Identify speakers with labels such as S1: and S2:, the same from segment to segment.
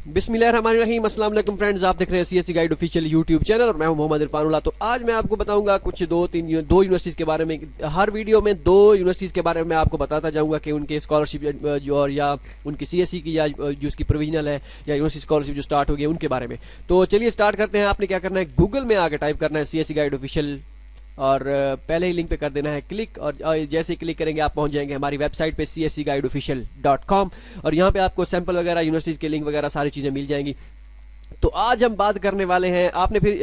S1: बिस्मिल्लाहिर्रहमानिर्रहीम। अस्सलाम वालेकुम फ्रेंड्स, आप देख रहे हैं CSC guide official YouTube channel और मैं हूं मोहम्मद इरफानुल्लाह। तो आज मैं आपको बताऊंगा कुछ दो यूनिवर्सिटीज़ के बारे में। हर वीडियो में दो यूनिवर्सिटीज़ के बारे में आपको बताता जाऊंगा कि उनके स्कॉलरशिप जो और या उनकी सीएससी की या जो उसकी प्रोविजनल है या यूनिवर्सिटी स्कॉलरशिप जो स्टार्ट हो गई है उनके बारे में। तो चलिए स्टार्ट करते हैं। आपने क्या करना है, गूगल में आकर टाइप करना है सीएससी गाइड ऑफिशियल और पहले ही लिंक पे कर देना है क्लिक, और जैसे ही क्लिक करेंगे आप पहुंच जाएंगे हमारी वेबसाइट पे cscguideofficial.com और यहाँ पे आपको सैंपल वगैरह यूनिवर्सिटीज़ के लिंक वगैरह सारी चीज़ें मिल जाएंगी। तो आज हम बात करने वाले हैं, आपने फिर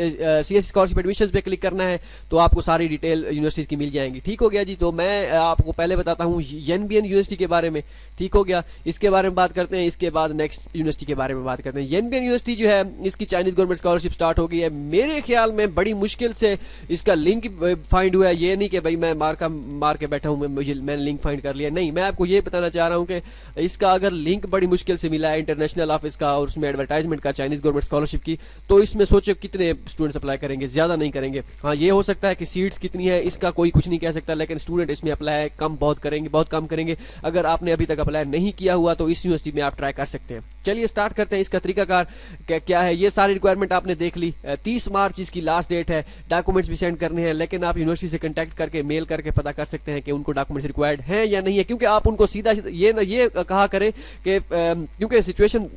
S1: सीएससी स्कॉलरशिप एडमिशन्स पे क्लिक करना है तो आपको सारी डिटेल यूनिवर्सिटीज़ की मिल जाएंगी। ठीक हो गया जी। तो मैं आपको पहले बताता हूँ एनबीएन यूनिवर्सिटी के बारे में। ठीक हो गया, इसके बारे में बात करते हैं। इसके बाद नेक्स्ट यूनिवर्सिटी के बारे में बात करते हैं। एनबीएन यूनिवर्सिटी जो है इसकी चाइनीज़ गवर्नमेंट स्कॉलरशिप स्टार्ट हो गई है। मेरे ख्याल में बड़ी मुश्किल से इसका लिंक फाइंड हुआ है। ये नहीं कि भाई मैं मार के बैठा हूँ, मैंने लिंक फाइंड कर लिया, नहीं। मैं आपको ये बताना चाह रहा हूँ कि इसका अगर लिंक बड़ी मुश्किल से मिला है इंटरनेशनल ऑफिस का और उसमें एडवर्टाइजमेंट का चाइनीज़ गवर्नमेंट स्कॉलरशिप की, तो इसमें सोचो कितने स्टूडेंट्स अप्लाई करेंगे, ज़्यादा नहीं करेंगे। हाँ, ये हो सकता है कि सीट्स कितनी है इसका कोई कुछ नहीं कह सकता, लेकिन स्टूडेंट इसमें अप्लाई कम बहुत करेंगे, बहुत कम करेंगे। अगर आपने अभी तक अप्लाई नहीं किया हुआ तो इस यूनिवर्सिटी में आप ट्राई कर सकते हैं। चलिए स्टार्ट करते हैं। इसका तरीकाकार क्या है, ये सारी रिक्वायरमेंट आपने देख ली। 30 मार्च इसकी लास्ट डेट है। डॉक्यूमेंट्स भी सेंड करने हैं, लेकिन आप यूनिवर्सिटी से कॉन्टैक्ट करके मेल करके पता कर सकते हैं कि उनको डॉक्यूमेंट्स रिक्वायर्ड हैं या नहीं है, क्योंकि आप उनको सीधा ये कहा करें कि क्योंकि सिचुएशन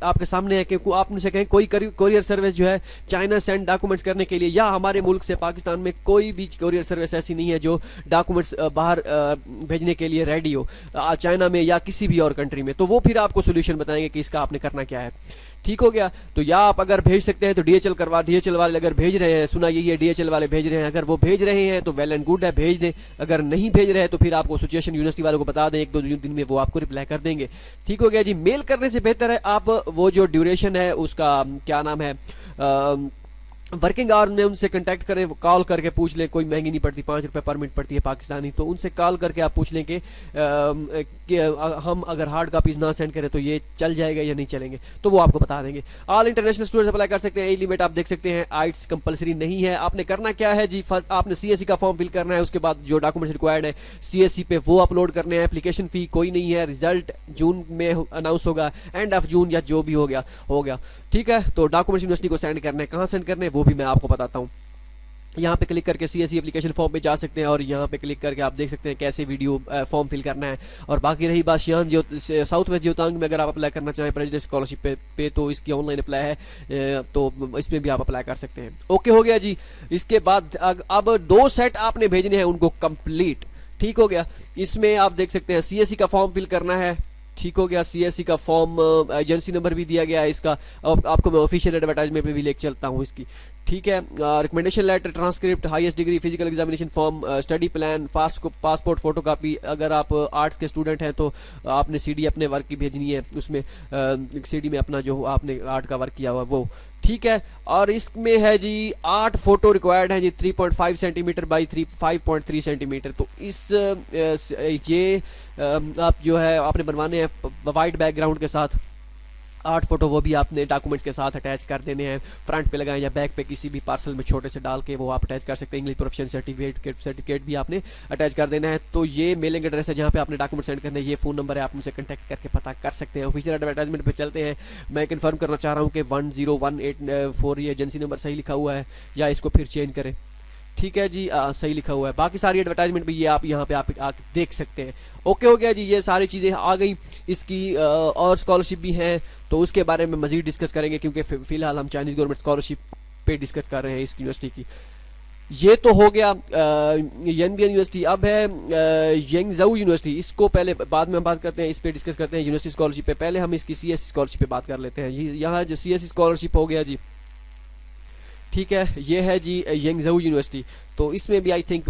S1: आपके सामने है कि आप उनसे कहें कोई कोरियर सर्विस जो है चाइना सेंड डॉक्यूमेंट्स करने के लिए, या हमारे मुल्क से पाकिस्तान में कोई भी कोरियर सर्विस ऐसी नहीं है जो डॉक्यूमेंट्स बाहर भेजने के लिए रेडी हो, चाइना में या किसी भी और कंट्री में। तो वो फिर आपको सोल्यूशन बताएंगे कि इसका आपने करना क्या है। ठीक हो गया। तो या आप अगर भेज सकते हैं तो डीएचएल वाले अगर भेज रहे हैं, सुना ये डीएचएल वाले भेज रहे हैं, अगर वो भेज रहे हैं तो वेल एंड गुड है, भेज दें। अगर नहीं भेज रहे हैं तो फिर आपको सिचुएशन यूनिवर्सिटी वालों को बता दें, 1-2 दिन में वो आपको रिप्लाई कर देंगे। ठीक हो गया जी। मेल करने से बेहतर है आप वो जो ड्यूरेशन है उसका क्या नाम है, वर्किंग आवर्स में उनसे कांटेक्ट करें, कॉल करके पूछ लें। कोई महंगी नहीं पड़ती, 5 रुपये पर मिनट पड़ती है पाकिस्तानी। तो उनसे कॉल करके आप पूछ लें कि हम अगर हार्ड कापीज ना सेंड करें तो ये चल जाएगा या नहीं चलेंगे, तो वो आपको बता देंगे। ऑल इंटरनेशनल स्टूडेंट्स अप्लाई कर सकते हैं। एज लिमिट आप देख सकते हैं, आइट्स कंपलसरी नहीं है। आपने करना क्या है जी, फर्स्ट आपने सीएससी का फॉर्म फिल करना है, उसके बाद जो डॉक्यूमेंट्स रिक्वायर्ड है सीएससी पे वो अपलोड करने हैं। एप्लीकेशन फ़ी कोई नहीं है। रिजल्ट जून में अनाउंस होगा, एंड ऑफ जून या जो भी हो गया। ठीक है। तो डॉक्यूमेंट्स यूनिवर्सिटी को सेंड करने हैं, कहाँ सेंड करने हैं वो भी मैं आपको बताता हूँ। यहाँ पे क्लिक करके सीएससी एप्लीकेशन फॉर्म पे जा सकते हैं और यहाँ पे क्लिक करके आप देख सकते हैं कैसे वीडियो फॉर्म फिल करना है। और बाकी रही बात शियान साउथ वेस्ट जियोतांग में अगर आप अप्लाई करना चाहें प्रेसिडेंट स्कॉलरशिप पे तो इसकी ऑनलाइन अप्लाई है, तो इसमें भी आप अप्लाई कर सकते हैं। ओके हो गया जी। इसके बाद अब 2 सेट आपने भेजने हैं उनको कंप्लीट। ठीक हो गया। इसमें आप देख सकते हैं सीएससी का फॉर्म फिल करना है। ठीक हो गया। सीएससी का फॉर्म, एजेंसी नंबर भी दिया गया है इसका। आपको मैं ऑफिशियल एडवर्टाइजमेंट में भी लेके चलता हूँ इसकी। ठीक है। Recommendation letter, transcript, highest degree, physical examination form, study plan, passport photocopy. अगर आप आर्ट्स के स्टूडेंट हैं तो आपने सीडी अपने वर्क की भेजनी है, उसमें सीडी में अपना जो आपने आर्ट का वर्क किया हुआ वो। ठीक है। और इसमें है जी 8 फोटो रिक्वायर्ड है जी, 3.5 सेंटीमीटर बाई 5.3 सेंटीमीटर। तो ये आप जो है आपने बनवाने हैं वाइट बैकग्राउंड के साथ 8 फोटो, वो भी आपने डॉक्यूमेंट्स के साथ अटैच कर देने हैं। फ्रंट पे लगाएं या बैक पे किसी भी पार्सल में छोटे से डाल के वो आप अटैच कर सकते हैं। इंग्लिश प्रोफेशन सर्टिफिकेट भी आपने अटैच कर देना है। तो ये मेलिंग एड्रेस है जहाँ पे आपने डॉक्यूमेंट सेंड करने हैं। ये फ़ोन नंबर है, आप उनसे कॉन्टैक्ट करके पता कर सकते हैं। ऑफिशियल एडवर्टाइजमेंट पे चलते हैं। मैं कन्फर्म करना चाह रहा हूँ कि 10184 ये एजेंसी नंबर सही लिखा हुआ है या इसको फिर चेंज करें। ठीक है जी, सही लिखा हुआ है। बाकी सारी एडवर्टाइजमेंट भी ये आप यहाँ पे आप देख सकते हैं। ओके हो गया जी। ये सारी चीज़ें आ गई। इसकी और स्कॉलरशिप भी हैं तो उसके बारे में मज़ीद डिस्कस करेंगे, क्योंकि फ़िलहाल हम चाइनीज़ गवर्नमेंट स्कॉलरशिप पे डिस्कस कर रहे हैं इस यूनिवर्सिटी की। ये तो हो गया एनबीएन यूनिवर्सिटी। अब है येंगज़ाऊ यूनिवर्सिटी। इसको पहले बाद में हम बात करते हैं, इस पर डिस्कस करते हैं यूनिवर्सिटी स्कॉलरशिप पे। पहले हम इसकी सीएससी स्कॉलरशिप पे बात कर लेते हैं। यहाँ जो सीएससी स्कॉलरशिप हो गया जी, ठीक है। ये है जी येंगज़ाऊ यूनिवर्सिटी। तो इसमें भी आई थिंक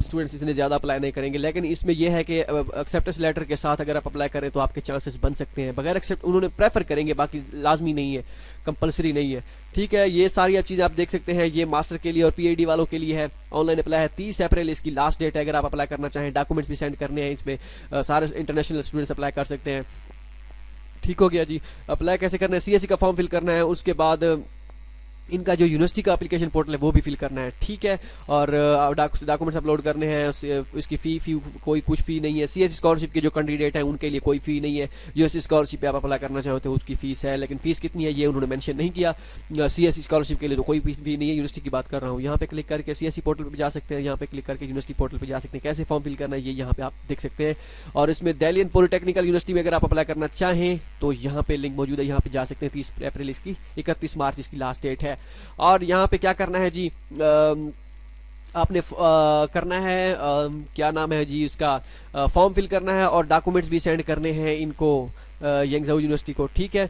S1: स्टूडेंट्स इसने ज़्यादा अप्लाई नहीं करेंगे, लेकिन इसमें यह है कि एक्सेप्टेंस लेटर के साथ अगर आप अप्लाई करें तो आपके चांसेस बन सकते हैं। बगैर एक्सेप्ट उन्होंने प्रेफर करेंगे, बाकी लाजमी नहीं है, कंपलसरी नहीं है। ठीक है। ये सारी आप चीज़ें आप देख सकते हैं। ये मास्टर के लिए और पीएचडी वालों के लिए है। ऑनलाइन अप्लाई है, 30 अप्रैल इसकी लास्ट डेट है अगर आप अप्लाई करना चाहें। डॉक्यूमेंट्स भी सेंड करने हैं इसमें, सारे इंटरनेशनल स्टूडेंट्स अप्लाई कर सकते हैं। ठीक हो गया जी। अप्लाई कैसे करना है, सीएससी का फॉर्म फिल करना है, उसके बाद इनका जो यूनिवर्सिटी का एप्लीकेशन पोर्टल है वो भी फिल करना है, ठीक है। और डॉक्यूमेंट्स अपलोड करने हैं, इसकी फ़ी कोई कुछ फ़ी नहीं है। सीएससी स्कॉलरशिप के जो कैंडिडेट हैं उनके लिए कोई फ़ी नहीं है। यूएससी स्कॉलरशिप पे आप अप्लाई करना चाहते हो उसकी फ़ीस है, लेकिन फ़ीस कितनी है ये उन्होंने मेंशन नहीं किया। सीएससी स्कॉलरशिप के लिए तो कोई फ़ी नहीं है, यूनिवर्सिटी की बात कर रहा हूँ। यहाँ पे क्लिक करके सीएससी पोर्टल पर जा सकते हैं, यहाँ पे क्लिक करके यूनिवर्सिटी पोर्टल पर जा सकते हैं। कैसे फॉर्म फिल करना है ये यहाँ पे आप देख सकते हैं। और इसमें दिल्ली पॉलिटेक्निकल यूनिवर्सिटी में अगर आप अप्लाई करना चाहें तो यहाँ पे लिंक मौजूद है, यहाँ पे जा सकते हैं। 30 अप्रैल इसकी, 31 मार्च इसकी लास्ट डेट है। और यहाँ पे क्या करना है जी, आपने करना है क्या नाम है जी इसका, फॉर्म फिल करना है और डॉक्यूमेंट्स भी सेंड करने हैं इनको, यंगजाऊ यूनिवर्सिटी को, ठीक है।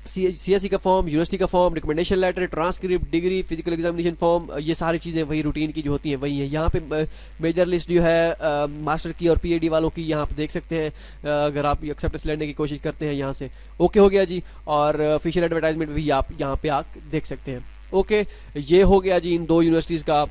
S1: सीएससी का फॉर्म, यूनिवर्सिटी का form, recommendation letter, transcript, degree, physical examination form, ये सारी चीज़ें वही रूटीन की जो होती हैं वही है। यहाँ पे मेजर लिस्ट जो है मास्टर की और पीएचडी वालों की यहाँ पे देख सकते हैं। अगर आप एक्सेप्टेंस लेने की कोशिश करते हैं यहाँ से, ओके हो गया जी। और ऑफिशियल एडवर्टाइजमेंट भी आप यहाँ पे आप देख सकते हैं। ओके, ये हो गया जी इन 2 यूनिवर्सिटीज़ का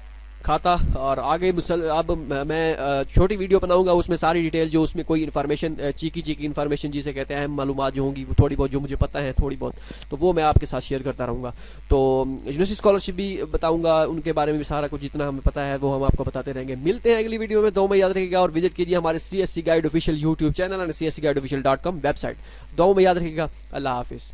S1: खाता। और आगे अब मैं छोटी वीडियो बनाऊंगा, उसमें सारी डिटेल जो उसमें कोई इन्फॉर्मेशन चीकी इन्फॉर्मेशन जिसे कहते हैं मालूमात जो होंगी थोड़ी बहुत जो मुझे पता है थोड़ी बहुत, तो वो मैं आपके साथ शेयर करता रहूँगा। तो यूनिवर्सिटी स्कॉलरशिप भी बताऊंगा, उनके बारे में भी सारा कुछ जितना हमें पता है वो हम आपको बताते रहेंगे। मिलते हैं अगली वीडियो में, दो में याद रखिएगा। और विजिट कीजिए हमारे CSC guide official YouTube channel और CSCGuideOfficial.com वेबसाइट। दो में याद रखिएगा। अल्लाह हाफिज़।